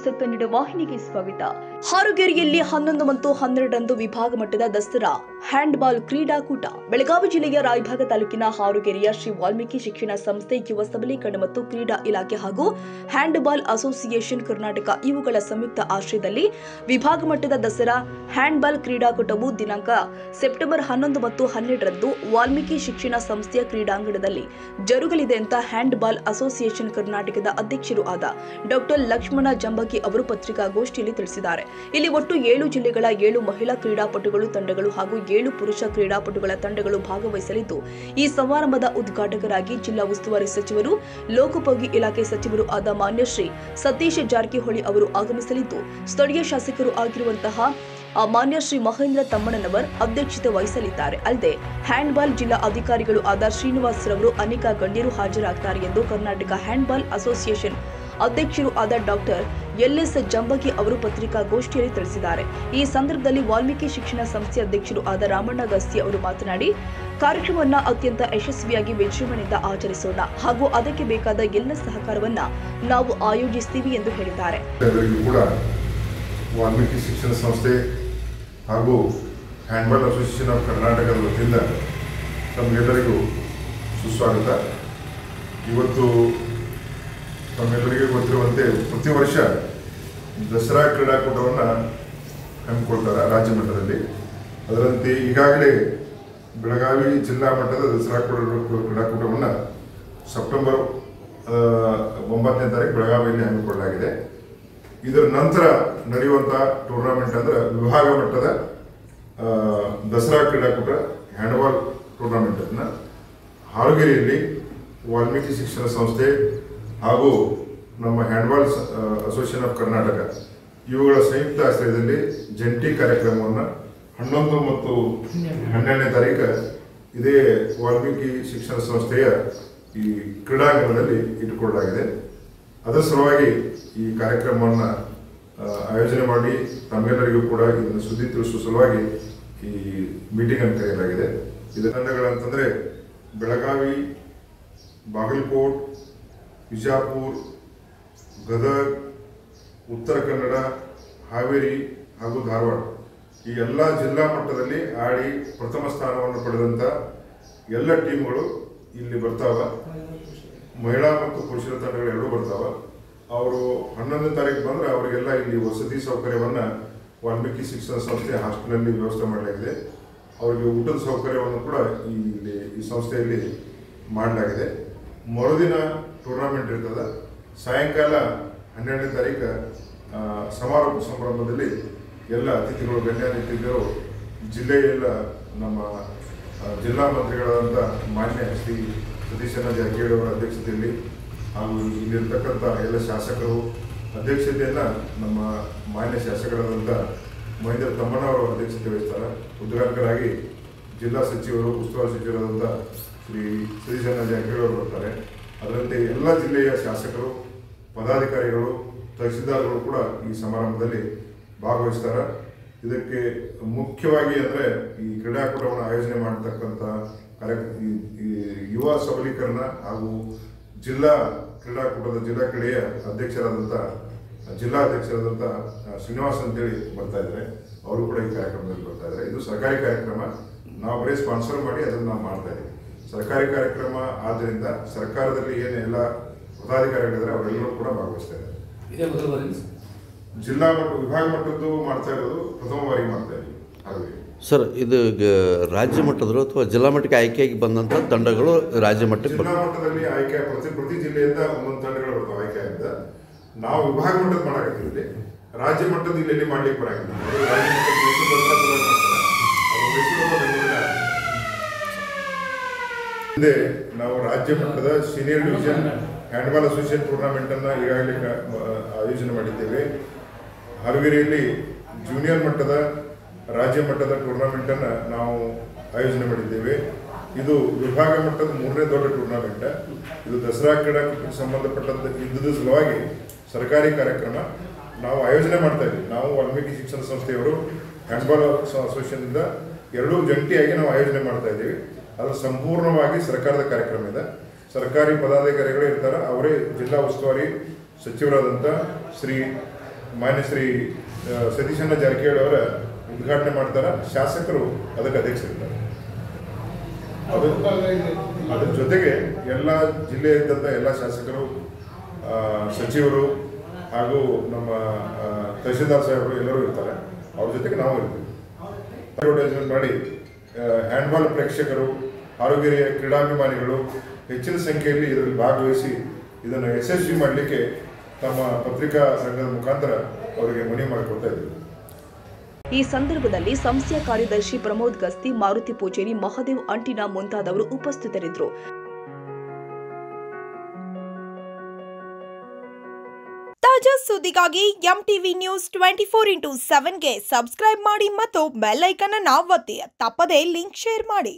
News Kannada ವಾಹಿನಿಗೆ ಸ್ವಾಗತ. ಹಾರುಗೇರಿಯಲ್ಲಿ 11 ಮತ್ತು 12ರಂದು ವಿಭಾಗ ಮಟ್ಟದ ದಸರಾ ಹ್ಯಾಂಡ್ಬಾಲ್ ಕ್ರೀಡಾಕೂಟ. ಬೆಳಗಾವಿ ಜಿಲ್ಲೆಯ ರಾಯಭಾಗ ತಾಲೂಕಿನ ಹಾರುಗೇರಿಯ ಶ್ರೀ ವಾಲ್ಮೀಕಿ ಶಿಕ್ಷಣ ಸಂಸ್ಥೆ, ಯುವ ಸಬಲೀಕರಣ ಮತ್ತು ಕ್ರೀಡಾ ಇಲಾಖೆ ಹಾಗೂ ಹ್ಯಾಂಡ್ಬಾಲ್ ಅಸೋಸಿಯೇಷನ್ ಕರ್ನಾಟಕ ಇವುಗಳ ಸಂಯುಕ್ತ ಆಶ್ರಯದಲ್ಲಿ ವಿಭಾಗ ಮಟ್ಟದ ದಸರಾ ಹ್ಯಾಂಡ್ಬಾಲ್ ಕ್ರೀಡಾಕೂಟವು ದಿನಾಂಕ ಸೆಪ್ಟೆಂಬರ್ 11 ಮತ್ತು 12ರಂದು ವಾಲ್ಮೀಕಿ ಶಿಕ್ಷಣ ಸಂಸ್ಥೆಯ ಕ್ರೀಡಾಂಗಣದಲ್ಲಿ ಜರುಗಲಿದೆ ಅಂತ ಹ್ಯಾಂಡ್ಬಾಲ್ ಅಸೋಸಿಯೇಷನ್ ಕರ್ನಾಟಕದ ಅಧ್ಯಕ್ಷರು ಆದ ಡಾಕ್ಟರ್ ಲಕ್ಷ್ಮಣ ಜಂಬಗಿ ಅವರು ಪತ್ರಿಕಾಗೋಷ್ಠಿಯಲ್ಲಿ ತಿಳಿಸಿದ್ದಾರೆ. ಇಲ್ಲಿ ಒಟ್ಟು 7 ಜಿಲ್ಲೆಗಳ 7 ಮಹಿಳಾ ಕ್ರೀಡಾಪಟುಗಳು ತಂಡಗಳು ಹಾಗೂ 7 ಪುರುಷ ಕ್ರೀಡಾಪಟುಗಳ ತಂಡಗಳು ಭಾಗವಹಿಸಲಿದ್ದು, ಈ ಸಮಾರಂಭದ ಉದ್ಘಾಟಕರಾಗಿ ಜಿಲ್ಲಾ ಉಸ್ತುವಾರಿ ಸಚಿವರು, ಲೋಕೋಪಯೋಗಿ ಇಲಾಖೆ ಸಚಿವರು ಆದ ಮಾನ್ಯ ಶ್ರೀ ಸತೀಶ್ ಜಾರಕಿಹೊಳಿ ಅವರು ಆಗಮಿಸಲಿದ್ದು, ಸ್ಥಳೀಯ ಶಾಸಕರು ಆಗಿರುವಂತಹ ಮಾನ್ಯ ಶ್ರೀ ಮಹೇಂದ್ರ ತಮ್ಮಣ್ಣನವರ್ ಅಧ್ಯಕ್ಷತೆ ವಹಿಸಲಿದ್ದಾರೆ. ಅಲ್ಲದೆ ಹ್ಯಾಂಡ್ಬಾಲ್ ಜಿಲ್ಲಾ ಅಧಿಕಾರಿಗಳು ಆದ ಶ್ರೀನಿವಾಸ್ ರವರು ಅನೇಕ ಗಣ್ಯರು ಹಾಜರಾಗುತ್ತಾರೆ ಎಂದು ಕರ್ನಾಟಕ ಹ್ಯಾಂಡ್ಬಾಲ್ ಅಸೋಸಿಯೇಷನ್ ಅಧ್ಯಕ್ಷರು ಆದ ಡಾಕ್ಟರ್ ಎಲ್.ಎಸ್. ಜಂಬಗಿ ಅವರು ಪತ್ರಿಕಾಗೋಷ್ಠಿಯಲ್ಲಿ ತಿಳಿಸಿದ್ದಾರೆ. ಈ ಸಂದರ್ಭದಲ್ಲಿ ವಾಲ್ಮೀಕಿ ಶಿಕ್ಷಣ ಸಂಸ್ಥೆ ಅಧ್ಯಕ್ಷರು ಆದ ರಾಮಣ್ಣ ಗಸ್ತಿ ಅವರು ಮಾತನಾಡಿ, ಕಾರ್ಯಕ್ರಮವನ್ನು ಅತ್ಯಂತ ಯಶಸ್ವಿಯಾಗಿ ವಿಜೃಂಭಣೆಯಿಂದ ಆಚರಿಸೋಣ ಹಾಗೂ ಅದಕ್ಕೆ ಬೇಕಾದ ಎಲ್ಲ ಸಹಕಾರವನ್ನ ನಾವು ಆಯೋಜಿಸ್ತೀವಿ ಎಂದು ಹೇಳಿದ್ದಾರೆ. ವಾಲ್ಮೀಕಿ ಶಿಕ್ಷಣ ಸಂಸ್ಥೆ ಹಾಗೂ ಹ್ಯಾಂಡ್ಬಾಲ್ ಅಸೋಸಿಯೇಷನ್ ಆಫ್ ಕರ್ನಾಟಕದ ವತಿಯಿಂದ ತಮಗೆಲ್ಲರಿಗೂ ಸುಸ್ವಾಗತ. ಇವತ್ತು ತಮ್ಮೆಲ್ಲರಿಗೂ ಗೊತ್ತಿರುವಂತೆ ಪ್ರತಿ ವರ್ಷ ದಸರಾ ಕ್ರೀಡಾಕೂಟವನ್ನು ಹಮ್ಮಿಕೊಳ್ತಾರೆ ರಾಜ್ಯ ಮಟ್ಟದಲ್ಲಿ. ಅದರಂತೆ ಈಗಾಗಲೇ ಬೆಳಗಾವಿ ಜಿಲ್ಲಾ ಮಟ್ಟದ ದಸರಾ ಕ್ರೀಡಾಕೂಟವನ್ನು ಸೆಪ್ಟೆಂಬರ್ 9ನೇ ತಾರೀಕು ಬೆಳಗಾವಿಯಲ್ಲಿ ಹಮ್ಮಿಕೊಳ್ಳಲಾಗಿದೆ. ಇದರ ನಂತರ ನಡೆಯುವಂಥ ಟೂರ್ನಮೆಂಟ್ ಅಂದರೆ ವಿಭಾಗ ಮಟ್ಟದ ದಸರಾ ಕ್ರೀಡಾಕೂಟ ಹ್ಯಾಂಡ್ಬಾಲ್ ಟೂರ್ನಮೆಂಟನ್ನು ಹಾರುಗೇರಿಯಲ್ಲಿ ವಾಲ್ಮೀಕಿ ಶಿಕ್ಷಣ ಸಂಸ್ಥೆ ಹಾಗೂ ನಮ್ಮ ಹ್ಯಾಂಡ್ಬಾಲ್ ಅಸೋಸಿಯೇಷನ್ ಆಫ್ ಕರ್ನಾಟಕ ಇವುಗಳ ಸಂಯುಕ್ತ ಆಶ್ರಯದಲ್ಲಿ ಜಂಟಿ ಕಾರ್ಯಕ್ರಮವನ್ನು 11 ಮತ್ತು 12ನೇ ತಾರೀಕು ಇದೇ ವಾಲ್ಮೀಕಿ ಶಿಕ್ಷಣ ಸಂಸ್ಥೆಯ ಈ ಕ್ರೀಡಾಂಗಣದಲ್ಲಿ ಇಟ್ಟುಕೊಳ್ಳಲಾಗಿದೆ. ಅದರ ಸಲುವಾಗಿ ಈ ಕಾರ್ಯಕ್ರಮವನ್ನು ಆಯೋಜನೆ ಮಾಡಿ ತಮ್ಮೆಲ್ಲರಿಗೂ ಕೂಡ ಇದನ್ನು ಸುದ್ದಿ ತಿಳಿಸುವ ಸಲುವಾಗಿ ಈ ಮೀಟಿಂಗನ್ನು ಕರೆಯಲಾಗಿದೆ. ಇದರ ತಂಡಗಳಂತಂದರೆ ಬೆಳಗಾವಿ, ಬಾಗಲಕೋಟ್, ಬಿಜಾಪುರ, ಗದಗ, ಉತ್ತರ ಕನ್ನಡ, ಹಾವೇರಿ ಹಾಗೂ ಧಾರವಾಡ ಈ ಎಲ್ಲ ಜಿಲ್ಲಾ ಮಟ್ಟದಲ್ಲಿ ಆಡಿ ಪ್ರಥಮ ಸ್ಥಾನವನ್ನು ಪಡೆದಂಥ ಎಲ್ಲ ಟೀಮ್ಗಳು ಇಲ್ಲಿ ಬರ್ತಾವ. ಮಹಿಳಾ ಮತ್ತು ಪುರುಷರ ತಂಡಗಳು ಎರಡೂ ಬರ್ತಾವ. ಅವರು 11ನೇ ತಾರೀಕು ಬಂದರೆ ಅವರಿಗೆಲ್ಲ ಇಲ್ಲಿ ವಸತಿ ಸೌಕರ್ಯವನ್ನು ವಾಲ್ಮೀಕಿ ಶಿಕ್ಷಣ ಸಂಸ್ಥೆ ಹಾಸ್ಟೆಲಲ್ಲಿ ವ್ಯವಸ್ಥೆ ಮಾಡಲಾಗಿದೆ. ಅವರಿಗೆ ಊಟದ ಸೌಕರ್ಯವನ್ನು ಕೂಡ ಇಲ್ಲಿ ಈ ಸಂಸ್ಥೆಯಲ್ಲಿ ಮಾಡಲಾಗಿದೆ. ಮರುದಿನ ಟೂರ್ನಮೆಂಟ್ ಇರ್ತದೆ. ಸಾಯಂಕಾಲ 12ನೇ ತಾರೀಕು ಸಮಾರೋಪ ಸಮಾರಂಭದಲ್ಲಿ ಎಲ್ಲ ಅತಿಥಿಗಳು, ಗಣ್ಯಾತಿಥಿಗಳು ಜಿಲ್ಲೆಯೆಲ್ಲ ನಮ್ಮ ಜಿಲ್ಲಾ ಮಂತ್ರಿಗಳಾದಂಥ ಮಾನ್ಯ ಶ್ರೀ ಸತೀಶ್ ಜಾರಕಿಹೊಳಿ ಅವರ ಅಧ್ಯಕ್ಷತೆಯಲ್ಲಿ ಹಾಗೂ ಇಲ್ಲಿರ್ತಕ್ಕಂಥ ಎಲ್ಲ ಶಾಸಕರು ಅಧ್ಯಕ್ಷತೆಯನ್ನು ನಮ್ಮ ಮಾನ್ಯ ಶಾಸಕರಾದಂಥ ಮಹೇಂದ್ರ ತಮ್ಮಣ್ಣವರ ಅಧ್ಯಕ್ಷತೆ ವಹಿಸ್ತಾರೆ. ಉದ್ಘಾಟಕರಾಗಿ ಜಿಲ್ಲಾ ಸಚಿವರು, ಉಸ್ತುವಾರಿ ಸಚಿವರಾದಂಥ ಶ್ರೀ ಸತೀಶ್ ಜಾರಕಿಹೊಳಿ ಅವರು ಬರ್ತಾರೆ. ಅದರಂತೆ ಎಲ್ಲ ಜಿಲ್ಲೆಯ ಶಾಸಕರು, ಪದಾಧಿಕಾರಿಗಳು, ತಹಸೀಲ್ದಾರ್ಗಳು ಕೂಡ ಈ ಸಮಾರಂಭದಲ್ಲಿ ಭಾಗವಹಿಸ್ತಾರೆ. ಇದಕ್ಕೆ ಮುಖ್ಯವಾಗಿ ಅಂದರೆ ಈ ಕ್ರೀಡಾಕೂಟವನ್ನು ಆಯೋಜನೆ ಮಾಡತಕ್ಕಂಥ ಈ ಯುವ ಸಬಲೀಕರಣ ಹಾಗೂ ಜಿಲ್ಲಾ ಕ್ರೀಡಾಕೂಟದ ಜಿಲ್ಲಾ ಕ್ರೀಡೆಯ ಜಿಲ್ಲಾಧ್ಯಕ್ಷರಾದಂಥ ಶ್ರೀನಿವಾಸ್ ಅಂತೇಳಿ ಬರ್ತಾ ಇದ್ದಾರೆ. ಅವರು ಕೂಡ ಈ ಕಾರ್ಯಕ್ರಮದಲ್ಲಿ ಬರ್ತಾ ಇದ್ದಾರೆ. ಇದು ಸರ್ಕಾರಿ ಕಾರ್ಯಕ್ರಮ, ನಾವು ಬರೀ ಸ್ಪಾನ್ಸರ್ ಮಾಡಿ ಅದನ್ನು ನಾವು ಮಾಡ್ತಾ ಇದ್ದೀವಿ. ಸರ್ಕಾರಿ ಕಾರ್ಯಕ್ರಮ ಆದ್ದರಿಂದ ಸರ್ಕಾರದಲ್ಲಿ ಏನು ಎಲ್ಲ ಪದಾಧಿಕಾರಿಗಳಿದ್ದಾರೆ ಅವರೆಲ್ಲರೂ ಕೂಡ ಭಾಗವಹಿಸ್ತಾ ಇದ್ದಾರೆ. ಜಿಲ್ಲಾ ಮಟ್ಟ ವಿಭಾಗ ಮಟ್ಟದ್ದು ಮಾಡ್ತಾ ಇರೋದು ಪ್ರಥಮ ಬಾರಿಗೆ ಮಾಡ್ತಾ ಇದ್ದೀವಿ. ಸರ್, ಇದು ರಾಜ್ಯ ಮಟ್ಟದ್ರು ಅಥವಾ ಜಿಲ್ಲಾ ಮಟ್ಟಕ್ಕೆ ಆಯ್ಕೆಯಾಗಿ ಬಂದಂಥ ತಂಡಗಳು ರಾಜ್ಯ ಮಟ್ಟಕ್ಕೆ ಜಿಲ್ಲಾ ಮಟ್ಟದಲ್ಲಿ ಆಯ್ಕೆ ಪ್ರತಿ ಜಿಲ್ಲೆಯಿಂದ ಒಂದೊಂದು ತಂಡಗಳು ಬರ್ತಾವೆ ಆಯ್ಕೆ ಆಗಿದ್ದ. ನಾವು ವಿಭಾಗ ಮಟ್ಟದ ಮಾಡಾಕತ್ತೀವಿ. ರಾಜ್ಯ ಮಟ್ಟದ ಇಲ್ಲಿ ಮಾಡ್ಲಿಕ್ಕೆ ಬರಾಗಿಲ್ಲ. ಹಿಂದೆ ನಾವು ರಾಜ್ಯ ಮಟ್ಟದ ಸೀನಿಯರ್ ಡಿವಿಷನ್ ಹ್ಯಾಂಡ್ಬಾಲ್ ಅಸೋಸಿಯೇಷನ್ ಟೂರ್ನಮೆಂಟನ್ನು ಈಗಾಗಲೇ ಆಯೋಜನೆ ಮಾಡಿದ್ದೇವೆ. ಹಾರುಗೇರಿಯಲ್ಲಿ ಜೂನಿಯರ್ ಮಟ್ಟದ ರಾಜ್ಯ ಮಟ್ಟದ ಟೂರ್ನಮೆಂಟನ್ನು ನಾವು ಆಯೋಜನೆ ಮಾಡಿದ್ದೇವೆ. ಇದು ವಿಭಾಗ ಮಟ್ಟದ 3ನೇ ದೊಡ್ಡ ಟೂರ್ನಮೆಂಟ್. ಇದು ದಸರಾ ಕ್ರೀಡಾಕೂಟಕ್ಕೆ ಸಂಬಂಧಪಟ್ಟಂಥ ಇದ್ದದ ಸಲುವಾಗಿ ಸರ್ಕಾರಿ ಕಾರ್ಯಕ್ರಮ ನಾವು ಆಯೋಜನೆ ಮಾಡ್ತಾ ಇದ್ದೀವಿ. ನಾವು ವಾಲ್ಮೀಕಿ ಶಿಕ್ಷಣ ಸಂಸ್ಥೆಯವರು ಹ್ಯಾಂಡ್ಬಾಲ್ ಅಸೋಸಿಯೇಷನ್ನಿಂದ ಎರಡೂ ಜಂಟಿಯಾಗಿ ನಾವು ಆಯೋಜನೆ ಮಾಡ್ತಾ ಇದ್ದೀವಿ. ಅದು ಸಂಪೂರ್ಣವಾಗಿ ಸರ್ಕಾರದ ಕಾರ್ಯಕ್ರಮ ಇದೆ. ಸರ್ಕಾರಿ ಪದಾಧಿಕಾರಿಗಳು ಇರ್ತಾರೆ. ಅವರೇ ಜಿಲ್ಲಾ ಉಸ್ತುವಾರಿ ಸಚಿವರಾದಂಥ ಶ್ರೀ ಮಾನ್ಯ ಶ್ರೀ ಸತೀಶಣ್ಣ ಜಾರಕಿಹೊಳಿ ಅವರ ಉದ್ಘಾಟನೆ ಮಾಡ್ತಾರೆ. ಶಾಸಕರು ಅದಕ್ಕೆ ಅಧ್ಯಕ್ಷರಿರ್ತಾರೆ. ಅದ್ರ ಜೊತೆಗೆ ಎಲ್ಲ ಜಿಲ್ಲೆಯಲ್ಲಿದ್ದಂಥ ಎಲ್ಲ ಶಾಸಕರು, ಸಚಿವರು ಹಾಗೂ ನಮ್ಮ ತಹಶೀಲ್ದಾರ್ ಸಾಹೇಬರು ಎಲ್ಲರೂ ಇರ್ತಾರೆ. ಅವ್ರ ಜೊತೆಗೆ ನಾವು ಇರ್ತೀವಿ. ಅಡ್ವರ್ಟೈಸ್ಮೆಂಟ್ ಮಾಡಿ ಹ್ಯಾಂಡ್ಬಾಲ್ ಪ್ರೇಕ್ಷಕರು, ಹಾರುಗೆರೆಯ ಕ್ರೀಡಾಭಿಮಾನಿಗಳು ಹೆಚ್ಚಿನ ಸಂಖ್ಯೆಯಲ್ಲಿ ಇದರಲ್ಲಿ ಭಾಗವಹಿಸಿ ಇದನ್ನು ಯಶಸ್ವಿ ಮಾಡಲಿಕ್ಕೆ ತಮ್ಮ ಪತ್ರಿಕಾ ಸಂಘದ ಮುಖಾಂತರ ಅವರಿಗೆ ಮನವಿ ಮಾಡಿಕೊಡ್ತಾ ಇದ್ದೀವಿ. ಈ ಸಂದರ್ಭದಲ್ಲಿ ಸಂಸ್ಥೆಯ ಕಾರ್ಯದರ್ಶಿ ಪ್ರಮೋದ್ ಗಸ್ತಿ, ಮಾರುತಿ ಪೂಜೇರಿ, ಮಹದೇವ್ ಅಂಟಿನ ಮುಂತಾದವರು ಉಪಸ್ಥಿತರಿದ್ದರು. ತಾಜಾ ಸುದ್ದಿಗಾಗಿ MTV ನ್ಯೂಸ್ 24/7ಗೆ ಸಬ್ಸ್ಕ್ರೈಬ್ ಮಾಡಿ ಮತ್ತು ಬೆಲ್ ಐಕಾನ್ ಅನ್ನು ಒತ್ತಿ. ತಪ್ಪದೇ ಲಿಂಕ್ ಶೇರ್ ಮಾಡಿ.